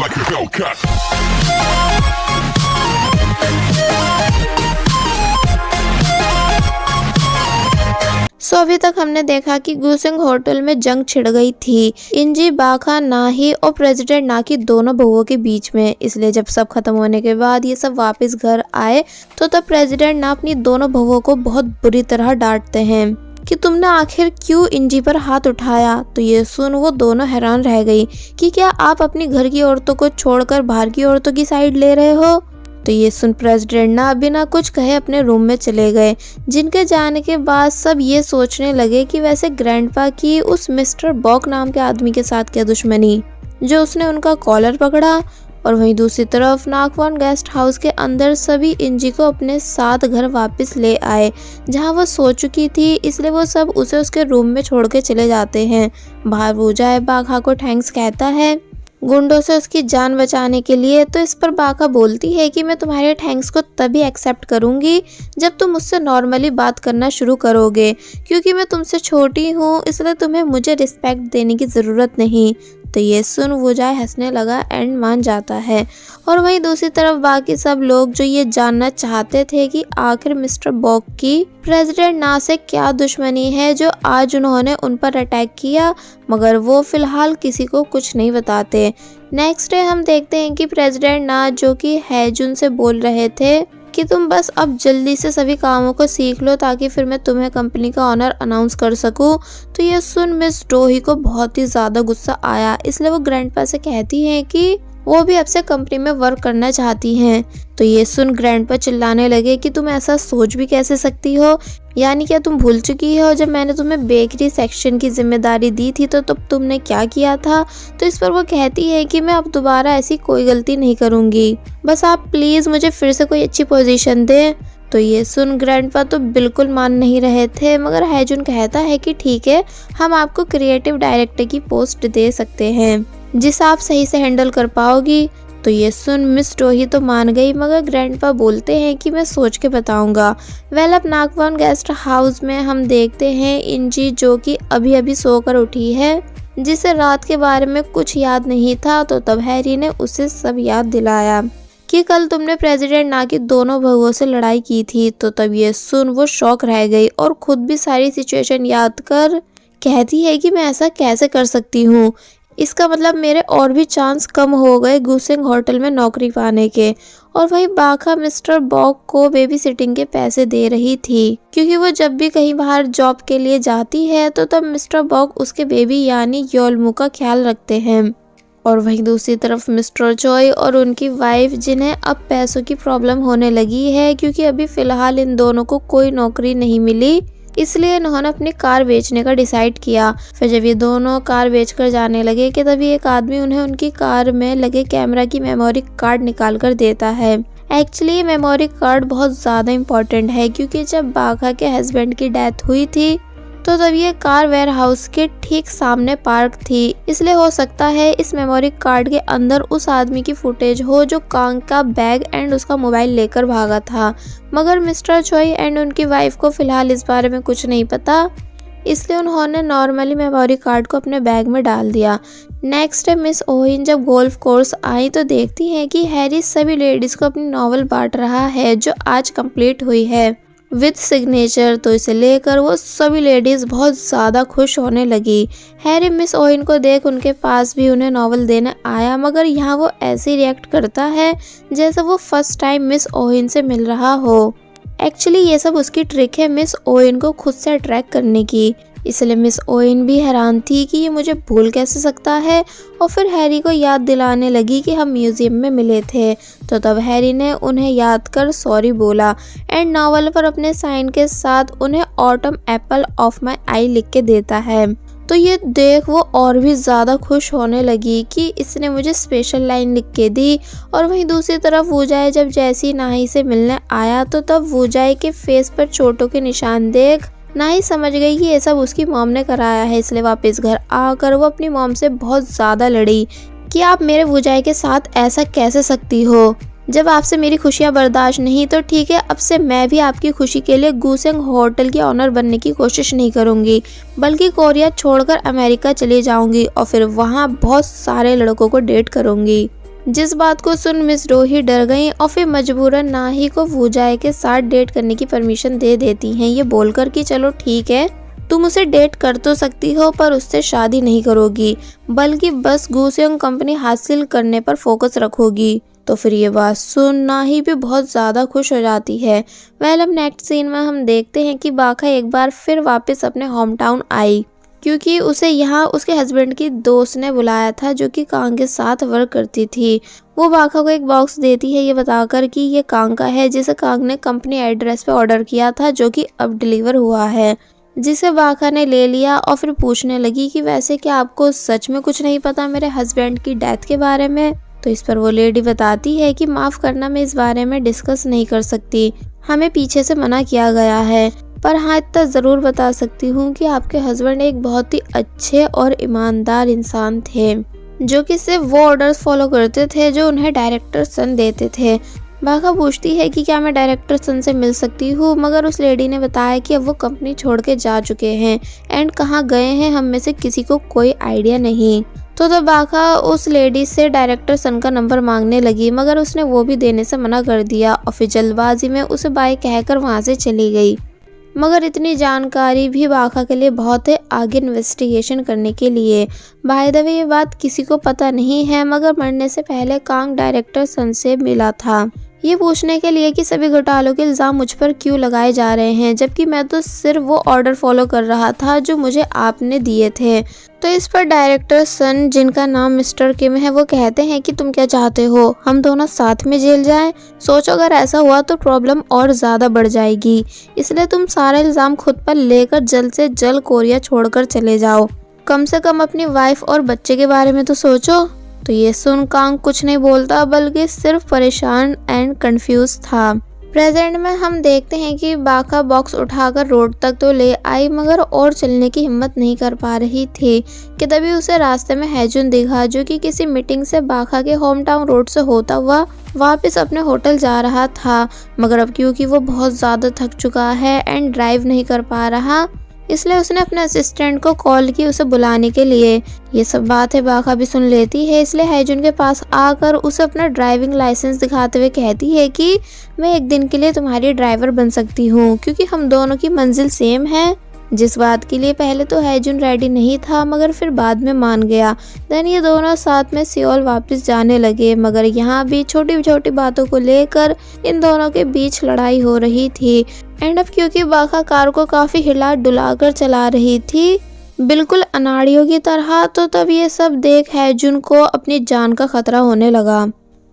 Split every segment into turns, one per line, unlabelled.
like a Hellcat.
अभी तक हमने देखा कि गुसिंग होटल में जंग छिड़ गई थी इंजी, बाखा, नाही और प्रेसिडेंट ना की दोनों बहुओं के बीच में। इसलिए जब सब खत्म होने के बाद ये सब वापस घर आए तो तब प्रेसिडेंट ना अपनी दोनों बहुओं को बहुत बुरी तरह डांटते हैं कि तुमने आखिर क्यों इंजी पर हाथ उठाया। तो ये सुन वो दोनों हैरान रह गई कि क्या आप अपनी घर की औरतों को छोड़कर बाहर की औरतों की साइड ले रहे हो। तो ये सुन प्रेसिडेंट ना बिना कुछ कहे अपने रूम में चले गए। जिनके जाने के बाद सब ये सोचने लगे कि वैसे ग्रैंडपा की उस मिस्टर बॉक नाम के आदमी के साथ क्या दुश्मनी जो उसने उनका कॉलर पकड़ा। और वहीं दूसरी तरफ नाकवान गेस्ट हाउस के अंदर सभी इंजी को अपने साथ घर वापस ले आए जहां वो सो चुकी थी, इसलिए वो सब उसे उसके रूम में छोड़ के चले जाते हैं। बाहर वूजाए बाघा को थैंक्स कहता है गुंडों से उसकी जान बचाने के लिए। तो इस पर बाघा बोलती है कि मैं तुम्हारे थैंक्स को तभी एक्सेप्ट करूंगी जब तुम मुझसे नॉर्मली बात करना शुरू करोगे, क्योंकि मैं तुमसे छोटी हूँ इसलिए तुम्हें मुझे रिस्पेक्ट देने की ज़रूरत नहीं। तो ये सुन वूजाए हंसने लगा एंड मान जाता है। और वहीं दूसरी तरफ बाकी सब लोग जो ये जानना चाहते थे कि आखिर मिस्टर बॉक की प्रेसिडेंट ना से क्या दुश्मनी है जो आज उन्होंने उन पर अटैक किया, मगर वो फिलहाल किसी को कुछ नहीं बताते। नेक्स्ट डे हम देखते हैं कि प्रेसिडेंट ना जो कि हैजुन से बोल रहे थे कि तुम बस अब जल्दी से सभी कामों को सीख लो ताकि फिर मैं तुम्हें कंपनी का ऑनर अनाउंस कर सकूं। तो ये सुन मिस डोही को बहुत ही ज़्यादा गुस्सा आया, इसलिए वो ग्रैंडपा से कहती हैं कि वो भी अब से कंपनी में वर्क करना चाहती हैं। तो ये सुन ग्रैंडपा चिल्लाने लगे कि तुम ऐसा सोच भी कैसे सकती हो, यानी क्या तुम भूल चुकी हो जब मैंने तुम्हें बेकरी सेक्शन की जिम्मेदारी दी थी तो तब तुमने क्या किया था। तो इस पर वो कहती है कि मैं अब दोबारा ऐसी कोई गलती नहीं करूँगी, बस आप प्लीज़ मुझे फिर से कोई अच्छी पोजीशन दें। तो ये सुन ग्रैंडपा तो बिल्कुल मान नहीं रहे थे, मगर हैजुन कहता है कि ठीक है, हम आपको क्रिएटिव डायरेक्टर की पोस्ट दे सकते हैं जिसे आप सही से हैंडल कर पाओगी। तो ये सुन मिस डोही तो मान गई, मगर ग्रैंडपा बोलते हैं कि मैं सोच के बताऊंगा। वेल अब नाकवान गेस्ट हाउस में हम देखते हैं इंजी जो कि अभी अभी सोकर उठी है, जिसे रात के बारे में कुछ याद नहीं था। तो तब हैरी ने उसे सब याद दिलाया कि कल तुमने प्रेसिडेंट ना की दोनों बहुओं से लड़ाई की थी। तो तब ये सुन वो शॉक रह गई और खुद भी सारी सिचुएशन याद कर कहती है कि मैं ऐसा कैसे कर सकती हूँ, इसका मतलब मेरे और भी चांस कम हो गए गुसिंग होटल में नौकरी पाने के। और वहीं बाखा मिस्टर बॉक को बेबी सिटिंग के पैसे दे रही थी, क्योंकि वो जब भी कहीं बाहर जॉब के लिए जाती है तो तब मिस्टर बॉक उसके बेबी यानी योलमू का ख्याल रखते हैं। और वहीं दूसरी तरफ मिस्टर चॉय और उनकी वाइफ, जिन्हें अब पैसों की प्रॉब्लम होने लगी है क्योंकि अभी फिलहाल इन दोनों को कोई नौकरी नहीं मिली, इसलिए इन्होंने अपनी कार बेचने का डिसाइड किया। फिर जब ये दोनों कार बेचकर जाने लगे कि तभी एक आदमी उन्हें उनकी कार में लगे कैमरा की मेमोरी कार्ड निकाल कर देता है। एक्चुअली ये मेमोरी कार्ड बहुत ज़्यादा इम्पोर्टेंट है क्योंकि जब बाघा के हस्बैंड की डेथ हुई थी तो तब ये कार वेयर हाउस के ठीक सामने पार्क थी, इसलिए हो सकता है इस मेमोरी कार्ड के अंदर उस आदमी की फुटेज हो जो कांग का बैग एंड उसका मोबाइल लेकर भागा था। मगर मिस्टर चॉय एंड उनकी वाइफ को फिलहाल इस बारे में कुछ नहीं पता, इसलिए उन्होंने नॉर्मली मेमोरी कार्ड को अपने बैग में डाल दिया। नेक्स्ट डे मिस ओहिन जब गोल्फ कोर्स आई तो देखती हैं कि हैरी सभी लेडीज को अपनी नॉवल बांट रहा है जो आज कंप्लीट हुई है विद सिग्नेचर। तो इसे लेकर वो सभी लेडीज बहुत ज़्यादा खुश होने लगी। हैरी मिस ओहिन को देख उनके पास भी उन्हें नॉवल देने आया, मगर यहाँ वो ऐसे रिएक्ट करता है जैसे वो फर्स्ट टाइम मिस ओहिन से मिल रहा हो। एक्चुअली ये सब उसकी ट्रिक है मिस ओहिन को खुद से अट्रैक्ट करने की, इसलिए मिस ओहिन भी हैरान थी कि ये मुझे भूल कैसे सकता है। और फिर हैरी को याद दिलाने लगी कि हम म्यूजियम में मिले थे। तो तब हैरी ने उन्हें याद कर सॉरी बोला एंड नॉवल पर अपने साइन के साथ उन्हें ऑटम एप्पल ऑफ माई आई लिख के देता है। तो ये देख वो और भी ज़्यादा खुश होने लगी कि इसने मुझे स्पेशल लाइन लिख के दी। और वहीं दूसरी तरफ वूजाए जब जैसी नाही से मिलने आया तो तब वूजाए के फेस पर चोटों के निशान देख नाही समझ गई कि ये सब उसकी मॉम ने कराया है, इसलिए वापस घर आकर वो अपनी मॉम से बहुत ज़्यादा लड़ी कि आप मेरे वूजाए के साथ ऐसा कैसे सकती हो, जब आपसे मेरी खुशियां बर्दाश्त नहीं तो ठीक है, अब से मैं भी आपकी खुशी के लिए गुसिंग होटल की ऑनर बनने की कोशिश नहीं करूंगी, बल्कि कोरिया छोड़कर अमेरिका चली जाऊंगी और फिर वहां बहुत सारे लड़कों को डेट करूंगी। जिस बात को सुन मिस रोही डर गईं और फिर मजबूरन नाही को वूजाए के साथ डेट करने की परमिशन दे देती हैं, ये बोलकर कि चलो ठीक है, तुम उसे डेट कर तो सकती हो पर उससे शादी नहीं करोगी, बल्कि बस गूसेंग कंपनी हासिल करने पर फोकस रखोगी। तो फिर ये बात सुन नाही भी बहुत ज़्यादा खुश हो जाती है। वेल, अब नेक्स्ट सीन में हम देखते हैं कि बाखा एक बार फिर वापस अपने होम टाउन आई, क्योंकि उसे यहाँ उसके हस्बैंड की दोस्त ने बुलाया था जो कि कांग के साथ वर्क करती थी। वो बाखा को एक बॉक्स देती है ये बताकर कि ये कांग का है, जिसे कांग ने कंपनी एड्रेस पे ऑर्डर किया था, जो कि अब डिलीवर हुआ है, जिसे बाखा ने ले लिया और फिर पूछने लगी कि वैसे क्या आपको सच में कुछ नहीं पता मेरे हस्बैंड की डेथ के बारे में। तो इस पर वो लेडी बताती है कि माफ़ करना, मैं इस बारे में डिस्कस नहीं कर सकती, हमें पीछे से मना किया गया है, पर हाँ इतना ज़रूर बता सकती हूँ कि आपके हस्बैंड एक बहुत ही अच्छे और ईमानदार इंसान थे, जो कि सिर्फ वो ऑर्डर्स फॉलो करते थे जो उन्हें डायरेक्टर सन देते थे। बाखा पूछती है कि क्या मैं डायरेक्टर सन से मिल सकती हूँ, मगर उस लेडी ने बताया कि अब वो कंपनी छोड़ के जा चुके हैं एंड कहाँ गए हैं हम में से किसी को कोई आइडिया नहीं। तो बाखा उस लेडी से डायरेक्टर सन का नंबर मांगने लगी, मगर उसने वो भी देने से मना कर दिया और फिर जल्दबाजी में उसे बाय कहकर वहाँ से चली गई। मगर इतनी जानकारी भी बाखा के लिए बहुत है आगे इन्वेस्टिगेशन करने के लिए। बाय द वे, ये बात किसी को पता नहीं है, मगर मरने से पहले कांग डायरेक्टर सन से मिला था, ये पूछने के लिए कि सभी घोटालों के इल्ज़ाम मुझ पर क्यों लगाए जा रहे हैं, जबकि मैं तो सिर्फ वो ऑर्डर फॉलो कर रहा था जो मुझे आपने दिए थे। तो इस पर डायरेक्टर सन, जिनका नाम मिस्टर किम है, वो कहते हैं कि तुम क्या चाहते हो, हम दोनों साथ में जेल जाएं? सोचो अगर ऐसा हुआ तो प्रॉब्लम और ज़्यादा बढ़ जाएगी, इसलिए तुम सारा इल्ज़ाम खुद पर लेकर जल्द से जल्द कोरिया छोड़कर चले जाओ, कम से कम अपनी वाइफ और बच्चे के बारे में तो सोचो। तो ये सुन कांग कुछ नहीं बोलता, बल्कि सिर्फ परेशान एंड कंफ्यूज था। प्रेजेंट में हम देखते हैं कि बाखा बॉक्स उठाकर रोड तक तो ले आई, मगर और चलने की हिम्मत नहीं कर पा रही थी कि तभी उसे रास्ते में हैजुन दिखा, जो कि किसी मीटिंग से बाखा के होम टाउन रोड से होता हुआ वापस अपने होटल जा रहा था। मगर अब क्योंकि वो बहुत ज़्यादा थक चुका है एंड ड्राइव नहीं कर पा रहा, इसलिए उसने अपने असिस्टेंट को कॉल की उसे बुलाने के लिए। ये सब बातें बाखा भी सुन लेती है, इसलिए हैजुन के पास आकर उसे अपना ड्राइविंग लाइसेंस दिखाते हुए कहती है कि मैं एक दिन के लिए तुम्हारी ड्राइवर बन सकती हूँ, क्योंकि हम दोनों की मंजिल सेम है। जिस बात के लिए पहले तो हैजुन रेडी नहीं था, मगर फिर बाद में मान गया। देन ये दोनों साथ में सियोल वापस जाने लगे, मगर यहाँ भी छोटी छोटी बातों को लेकर इन दोनों के बीच लड़ाई हो रही थी। एंड अब क्योंकि बाखा कार को काफ़ी हिला डुला कर चला रही थी, बिल्कुल अनाड़ियों की तरह, तो तब ये सब देख हैजुन को अपनी जान का खतरा होने लगा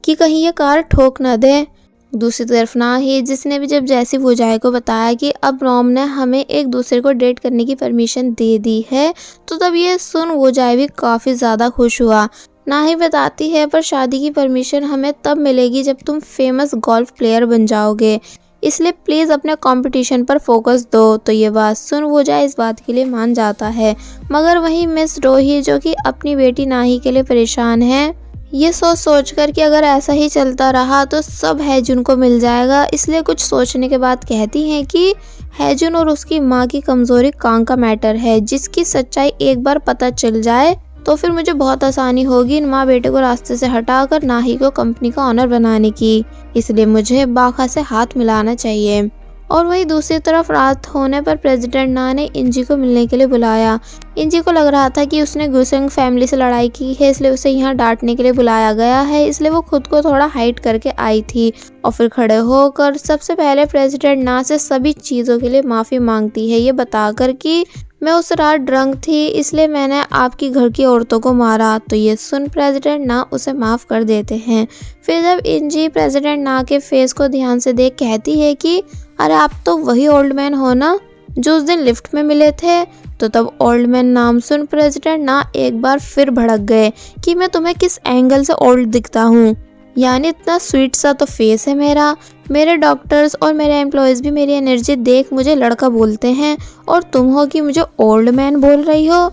कि कहीं ये कार ठोक न दे। दूसरी तरफ ना ही जिसने भी जब जैसी वूजाए को बताया कि अब रॉम ने हमें एक दूसरे को डेट करने की परमिशन दे दी है, तो तब ये सुन वूजाए भी काफ़ी ज़्यादा खुश हुआ। ना ही बताती है पर शादी की परमिशन हमें तब मिलेगी जब तुम फेमस गोल्फ प्लेयर बन जाओगे, इसलिए प्लीज़ अपने कंपटीशन पर फोकस दो। तो ये बात सुन वूजाए इस बात के लिए मान जाता है, मगर वहीं मिस रोही, जो कि अपनी बेटी नाही के लिए परेशान है, ये सोच कर कि अगर ऐसा ही चलता रहा तो सब हैजुन को मिल जाएगा, इसलिए कुछ सोचने के बाद कहती हैं कि हैजुन और उसकी माँ की कमज़ोरी कांग का मैटर है, जिसकी सच्चाई एक बार पता चल जाए तो फिर मुझे बहुत आसानी होगी इन माँ बेटे को रास्ते से हटाकर नाही को कंपनी का ऑनर बनाने की, इसलिए मुझे बाखा से हाथ मिलाना चाहिए। और वहीं दूसरी तरफ रात होने पर प्रेसिडेंट ना ने इंजी को मिलने के लिए बुलाया। इंजी को लग रहा था कि उसने गुसेंग फैमिली से लड़ाई की है, इसलिए उसे यहाँ डांटने के लिए बुलाया गया है, इसलिए वो खुद को थोड़ा हाइड करके आई थी और फिर खड़े होकर सबसे पहले प्रेसिडेंट ना से सभी चीज़ों के लिए माफ़ी मांगती है, ये बताकर कि मैं उस रात ड्रंक थी, इसलिए मैंने आपकी घर की औरतों को मारा। तो ये सुन प्रेसिडेंट ना उसे माफ़ कर देते हैं। फिर जब इंजी प्रेसिडेंट ना के फेस को ध्यान से देख कहती है कि अरे आप तो वही ओल्ड मैन हो ना जो उस दिन लिफ्ट में मिले थे। तो तब ओल्ड मैन नाम सुन प्रेसिडेंट ना एक बार फिर भड़क गए कि मैं तुम्हें किस एंगल से ओल्ड दिखता हूँ, यानी इतना स्वीट सा तो फेस है मेरा, मेरे डॉक्टर्स और मेरे एम्प्लॉयज़ भी मेरी एनर्जी देख मुझे लड़का बोलते हैं, और तुम हो कि मुझे ओल्ड मैन बोल रही हो।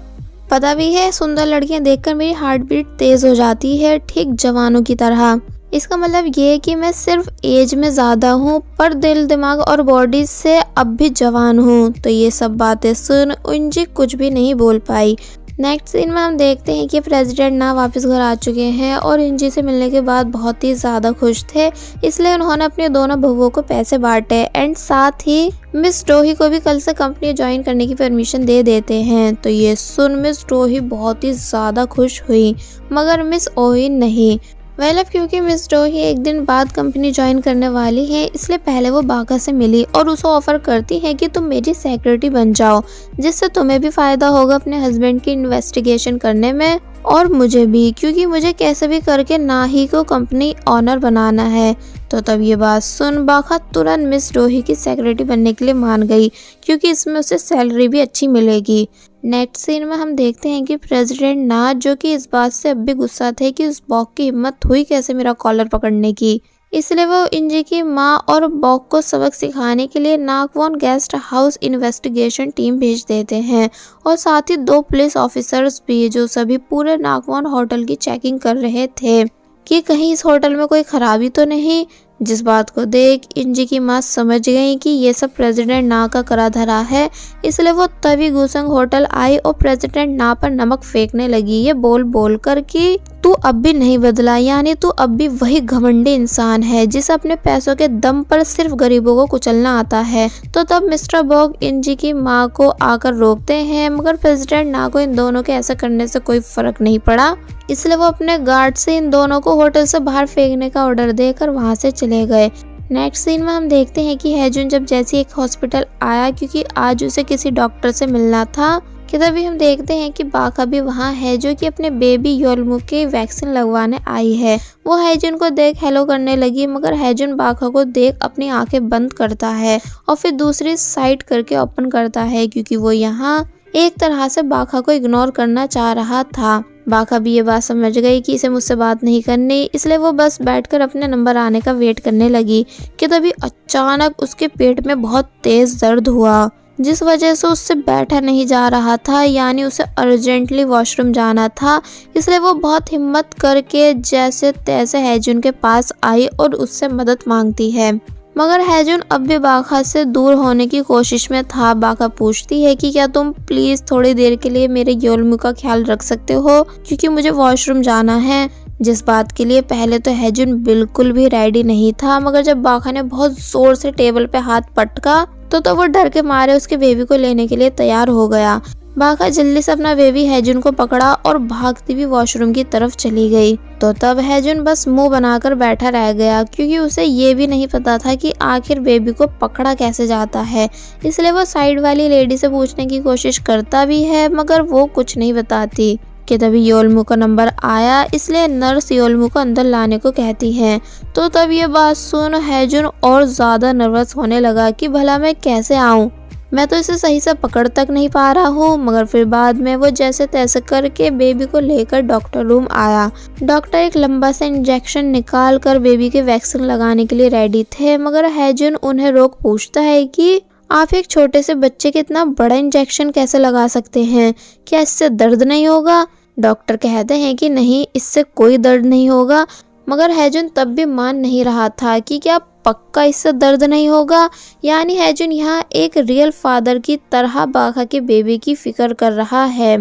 पता भी है सुंदर लड़कियां देखकर मेरी हार्ट बीट तेज़ हो जाती है, ठीक जवानों की तरह। इसका मतलब ये है कि मैं सिर्फ एज में ज़्यादा हूँ पर दिल दिमाग और बॉडी से अब भी जवान हूँ। तो ये सब बातें सुन इंजी कुछ भी नहीं बोल पाई। नेक्स्ट सीन में हम देखते हैं कि प्रेसिडेंट ना वापस घर आ चुके हैं और इंजी से मिलने के बाद बहुत ही ज़्यादा खुश थे, इसलिए उन्होंने अपने दोनों बहुओं को पैसे बांटे एंड साथ ही मिस डोही को भी कल से कंपनी ज्वाइन करने की परमिशन दे देते हैं। तो ये सुन मिस डोही बहुत ही ज़्यादा खुश हुई, मगर मिस ओही नहीं। अब क्योंकि मिस डोही एक दिन बाद कंपनी ज्वाइन करने वाली है, इसलिए पहले वो बाका से मिली और उसे ऑफर करती है कि तुम मेरी सेक्रेटरी बन जाओ, जिससे तुम्हें भी फायदा होगा अपने हस्बैंड की इन्वेस्टिगेशन करने में और मुझे भी, क्योंकि मुझे कैसे भी करके नाही को कंपनी ऑनर बनाना है। तो तब ये बात सुन बाका तुरंत मिस डोही की सेक्रेटरी बनने के लिए मान गई, क्योंकि इसमें उसे सैलरी भी अच्छी मिलेगी। नेक्स्ट सीन में हम देखते हैं कि प्रेसिडेंट ना, जो कि इस बात से अब भी गुस्सा थे कि उस बॉक की हिम्मत हुई कैसे मेरा कॉलर पकड़ने की, इसलिए वो इंजी की माँ और बॉक को सबक सिखाने के लिए नाकवॉन गेस्ट हाउस इन्वेस्टिगेशन टीम भेज देते हैं और साथ ही 2 पुलिस ऑफिसर्स भी, जो सभी पूरे नाकवॉन होटल की चेकिंग कर रहे थे कि कहीं इस होटल में कोई खराबी तो नहीं। जिस बात को देख इंजी की माँ समझ गई कि ये सब प्रेसिडेंट ना का करा धरा है, इसलिए वो तभी गुसेंग होटल आई और प्रेसिडेंट ना पर नमक फेंकने लगी, ये बोल बोल कर कि तू अब भी नहीं बदला, यानी तू अब भी वही घमंडी इंसान है जिसे अपने पैसों के दम पर सिर्फ गरीबों को कुचलना आता है। तो तब मिस्टर बॉग इंजी की माँ को आकर रोकते हैं, मगर प्रेसिडेंट ना को इन दोनों के ऐसा करने से कोई फर्क नहीं पड़ा, इसलिए वो अपने गार्ड से इन दोनों को होटल से बाहर फेंकने का ऑर्डर देकर वहां से चले गए। नेक्स्ट सीन में हम देखते हैं कि हैजुन जब जैसे एक हॉस्पिटल आया, क्योंकि आज उसे किसी डॉक्टर से मिलना था, कि तभी हम देखते हैं कि बाका भी वहाँ है, जो कि अपने बेबी योलमू के वैक्सीन लगवाने आई है। वो हैजुन को देख हेलो करने लगी, मगर हैजुन बाका को देख अपनी आंखें बंद करता है और फिर दूसरी साइड करके ओपन करता है, क्योंकि वो यहाँ एक तरह से बाका को इग्नोर करना चाह रहा था। बाका भी ये बात समझ गई कि इसे मुझसे बात नहीं करनी, इसलिए वो बस बैठकर अपने नंबर आने का वेट करने लगी कि तभी अचानक उसके पेट में बहुत तेज दर्द हुआ, जिस वजह से उससे बैठा नहीं जा रहा था, यानी उसे अर्जेंटली वॉशरूम जाना था। इसलिए वो बहुत हिम्मत करके जैसे तैसे हैजुन के पास आई और उससे मदद मांगती है, मगर हैजुन अब भी बाका से दूर होने की कोशिश में था। बाका पूछती है कि क्या तुम प्लीज थोड़ी देर के लिए मेरे योलमू का ख्याल रख सकते हो, क्योंकि मुझे वॉशरूम जाना है। जिस बात के लिए पहले तो हैजुन बिल्कुल भी रेडी नहीं था, मगर जब बाका ने बहुत जोर से टेबल पे हाथ पटका तो वो डर के मारे उसके बेबी को लेने के लिए तैयार हो गया। बाका जल्दी से अपना बेबी हैजुन को पकड़ा और भागती हुई वॉशरूम की तरफ चली गई। तो तब हैजुन बस मुंह बनाकर बैठा रह गया, क्योंकि उसे ये भी नहीं पता था कि आखिर बेबी को पकड़ा कैसे जाता है। इसलिए वो साइड वाली लेडी से पूछने की कोशिश करता भी है, मगर वो कुछ नहीं बताती। कि तभी योलमू का नंबर आया, इसलिए नर्स योलमू को अंदर लाने को कहती है। तो तब ये बात सुन हैजुन और ज्यादा नर्वस होने लगा कि भला मैं कैसे आऊं, मैं तो इसे सही से पकड़ तक नहीं पा रहा हूँ। मगर फिर बाद में वो जैसे तैसे करके बेबी को लेकर डॉक्टर रूम आया। डॉक्टर एक लंबा सा इंजेक्शन निकाल कर बेबी के वैक्सीन लगाने के लिए रेडी थे, मगर हैजुन उन्हें रोक पूछता है कि आप एक छोटे से बच्चे के इतना बड़ा इंजेक्शन कैसे लगा सकते हैं, क्या इससे दर्द नहीं होगा? डॉक्टर कहते हैं कि नहीं, इससे कोई दर्द नहीं होगा, मगर हैजुन तब भी मान नहीं रहा था कि क्या पक्का इससे दर्द नहीं होगा। यानी हैजुन यहाँ एक रियल फादर की तरह बाका के बेबी की फिक्र कर रहा है,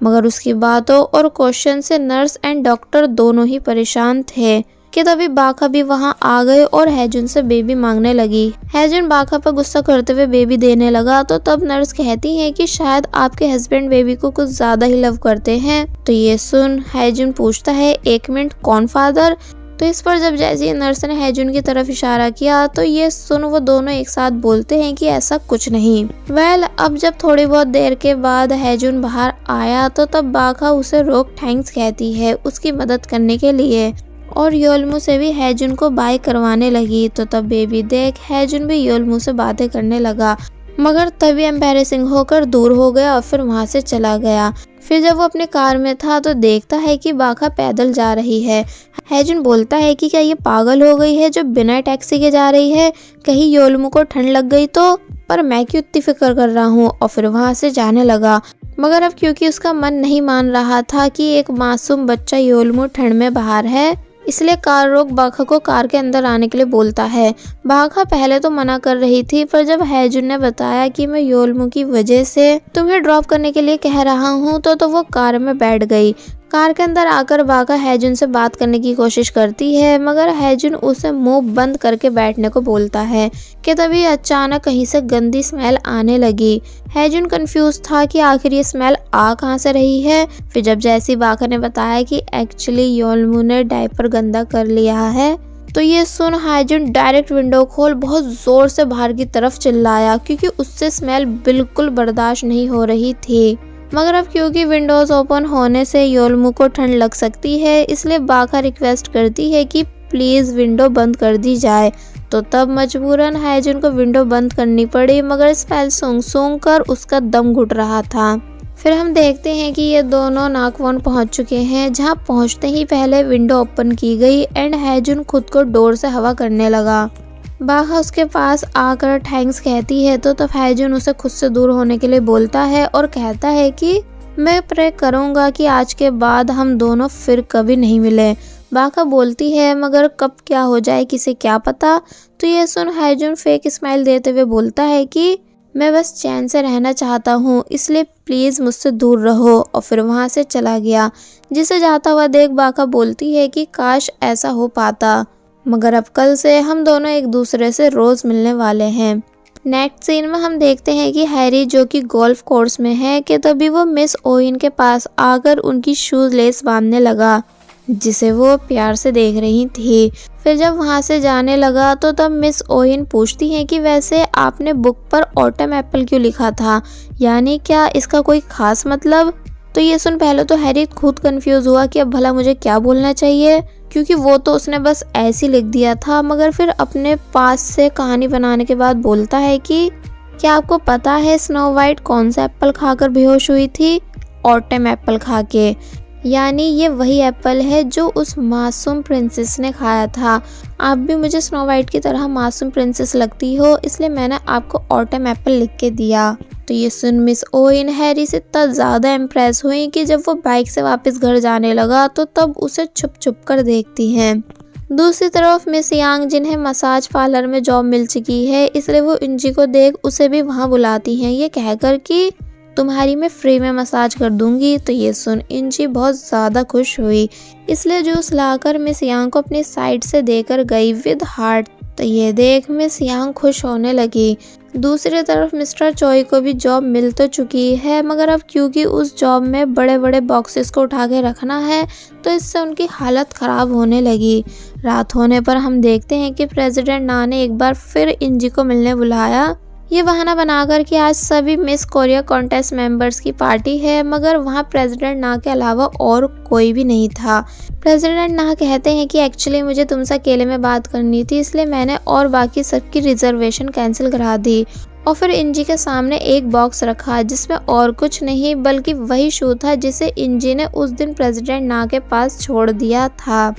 मगर उसकी बातों और क्वेश्चन से नर्स एंड डॉक्टर दोनों ही परेशान थे। कि तभी बाका भी वहाँ आ गए और हैजुन से बेबी मांगने लगी। हैजुन बाका पर गुस्सा करते हुए बेबी देने लगा। तो तब नर्स कहती है कि शायद आपके हस्बैंड बेबी को कुछ ज्यादा ही लव करते हैं। तो ये सुन हैजुन पूछता है, एक मिनट, कौन फादर? तो इस पर जब जैसे नर्स ने हैजुन की तरफ इशारा किया, तो ये सुन वो दोनों एक साथ बोलते हैं कि ऐसा कुछ नहीं। अब जब थोड़ी बहुत देर के बाद हैजुन बाहर आया, तो तब बाका उसे रोक थैंक्स कहती है उसकी मदद करने के लिए, और योलमू से भी हैजुन को बाय करवाने लगी। तो तब बेबी देख हैजुन भी योलमू से बातें करने लगा, मगर तभी एम्बैरेसिंग होकर दूर हो गया और फिर वहां से चला गया। फिर जब वो अपने कार में था तो देखता है कि बाका पैदल जा रही है। हैजुन बोलता है कि क्या ये पागल हो गई है जो बिना टैक्सी के जा रही है, कहीं योलमू को ठंड लग गई तो, पर मैं क्यों इतनी फिक्र कर रहा हूँ। और फिर वहां से जाने लगा, मगर अब क्योंकि उसका मन नहीं मान रहा था कि एक मासूम बच्चा योलमू ठंड में बाहर है, इसलिए कार रोक बाखा को कार के अंदर आने के लिए बोलता है। बाखा पहले तो मना कर रही थी, पर जब हैजुन ने बताया कि मैं योलमू की वजह से तुम्हें ड्रॉप करने के लिए कह रहा हूँ तो वो कार में बैठ गई। कार के अंदर आकर बाखा हैजुन से बात करने की कोशिश करती है, मगर हैजुन उसे मुंह बंद करके बैठने को बोलता है कि तभी अचानक कहीं से गंदी स्मेल आने लगी। हैजुन कंफ्यूज था कि आखिर ये स्मेल आ कहां से रही है। फिर जब जैसी बाखा ने बताया कि एक्चुअली योलमू ने डायपर गंदा कर लिया है, तो ये सुन हैजुन डायरेक्ट विंडो खोल बहुत जोर से बाहर की तरफ चिल्लाया, क्योंकि उससे स्मेल बिल्कुल बर्दाश्त नहीं हो रही थी। मगर अब क्योंकि विंडोज ओपन होने से योलमू को ठंड लग सकती है, इसलिए बाखा रिक्वेस्ट करती है कि प्लीज विंडो बंद कर दी जाए। तो तब मजबूरन हैजुन को विंडो बंद करनी पड़ी, मगर स्मेल सूंघ कर उसका दम घुट रहा था। फिर हम देखते हैं कि ये दोनों नाकवन पहुंच चुके हैं, जहां पहुंचते ही पहले विंडो ओपन की गई एंड हैजुन खुद को डोर से हवा करने लगा। बाखा उसके पास आकर थैंक्स कहती है, तो तब हैजुन उसे खुद से दूर होने के लिए बोलता है और कहता है कि मैं प्रे करूंगा कि आज के बाद हम दोनों फिर कभी नहीं मिले। बाखा बोलती है, मगर कब क्या हो जाए किसे क्या पता। तो ये सुन हैजुन फेक स्माइल देते हुए बोलता है कि मैं बस चैन से रहना चाहता हूँ, इसलिए प्लीज मुझसे दूर रहो, और फिर वहाँ से चला गया। जिसे जाता हुआ देख बाखा बोलती है कि काश ऐसा हो पाता, मगर अब कल से हम दोनों एक दूसरे से रोज मिलने वाले हैं। नेक्स्ट सीन में हम देखते हैं कि हैरी जो कि गोल्फ कोर्स में है कि तभी वो मिस ओइन के पास आकर उनकी शूज लेस बांधने लगा, जिसे वो प्यार से देख रही थी। फिर जब वहां से जाने लगा तो तब मिस ओइन पूछती हैं कि वैसे आपने बुक पर ऑटम एप्पल क्यों लिखा था, यानी क्या इसका कोई खास मतलब। तो ये सुन पहले तो हैरी खुद कंफ्यूज हुआ कि अब भला मुझे क्या बोलना चाहिए, क्योंकि वो तो उसने बस ऐसे लिख दिया था। मगर फिर अपने पास से कहानी बनाने के बाद बोलता है कि क्या आपको पता है स्नो वाइट कौन सा एप्पल खाकर बेहोश हुई थी? ऑटम एप्पल खा के, यानी ये वही एप्पल है जो उस मासूम प्रिंसेस ने खाया था। आप भी मुझे स्नो वाइट की तरह मासूम प्रिंसेस लगती हो, इसलिए मैंने आपको ऑटम एप्पल लिख के दिया। तो ये सुन मिस ओइन हैरी से इतना ज़्यादा इम्प्रेस हुई कि जब वो बाइक से वापस घर जाने लगा तो तब उसे छुप छुप कर देखती हैं। दूसरी तरफ मिस यांग, जिन्हें मसाज पार्लर में जॉब मिल चुकी है, इसलिए वो इंजी को देख उसे भी वहाँ बुलाती हैं, ये कहकर कि तुम्हारी मैं फ्री में मसाज कर दूंगी। तो ये सुन इंजी बहुत ज़्यादा खुश हुई, इसलिए जूस लाकर मिस यांग को अपनी साइड से देकर गई विद हार्ट। तो ये देख मिस यांग खुश होने लगी। दूसरी तरफ मिस्टर चोई को भी जॉब मिल तो चुकी है, मगर अब क्योंकि उस जॉब में बड़े बड़े बॉक्सेस को उठा के रखना है, तो इससे उनकी हालत ख़राब होने लगी। रात होने पर हम देखते हैं कि प्रेसिडेंट ना ने एक बार फिर इंजी को मिलने बुलाया, ये बहाना बनाकर कि आज सभी मिस कोरिया कॉन्टेस्ट मेंबर्स की पार्टी है, मगर वहाँ प्रेसिडेंट ना के अलावा और कोई भी नहीं था। प्रेसिडेंट ना कहते हैं कि एक्चुअली मुझे तुमसे अकेले में बात करनी थी, इसलिए मैंने और बाकी सबकी रिजर्वेशन कैंसिल करा दी। और फिर इंजी के सामने एक बॉक्स रखा, जिसमें और कुछ नहीं बल्कि वही शू था जिसे इंजी ने उस दिन प्रेसिडेंट ना के पास छोड़ दिया था।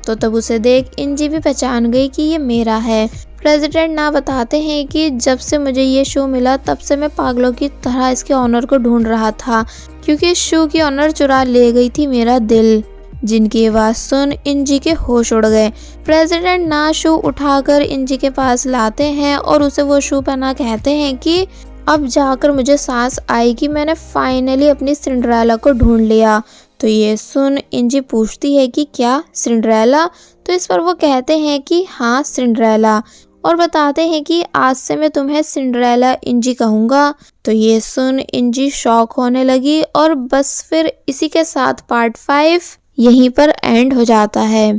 तो तब उसे देख इंजी भी पहचान गई कि ये मेरा है। प्रेसिडेंट ना बताते हैं कि जब से मुझे ये शू मिला तब से मैं पागलों की तरह इसके ऑनर को ढूंढ रहा था, क्योंकि इस शू की ऑनर चुरा ले गई थी मेरा दिल। जिनकी आवाज़ सुन इंजी के होश उड़ गए। प्रेसिडेंट ना शू उठाकर इंजी के पास लाते हैं और उसे वो शू पहना कहते हैं कि अब जाकर मुझे सांस आई कि मैंने फाइनली अपनी सिंड्रेला को ढूंढ लिया। तो ये सुन इंजी पूछती है कि क्या सिंड्रेला? तो इस पर वो कहते हैं कि हाँ सिंड्रेला, और बताते हैं कि आज से मैं तुम्हें सिंड्रेला इंजी कहूँगा। तो ये सुन इंजी शॉक होने लगी और बस फिर इसी के साथ पार्ट 5 यहीं पर एंड हो जाता है।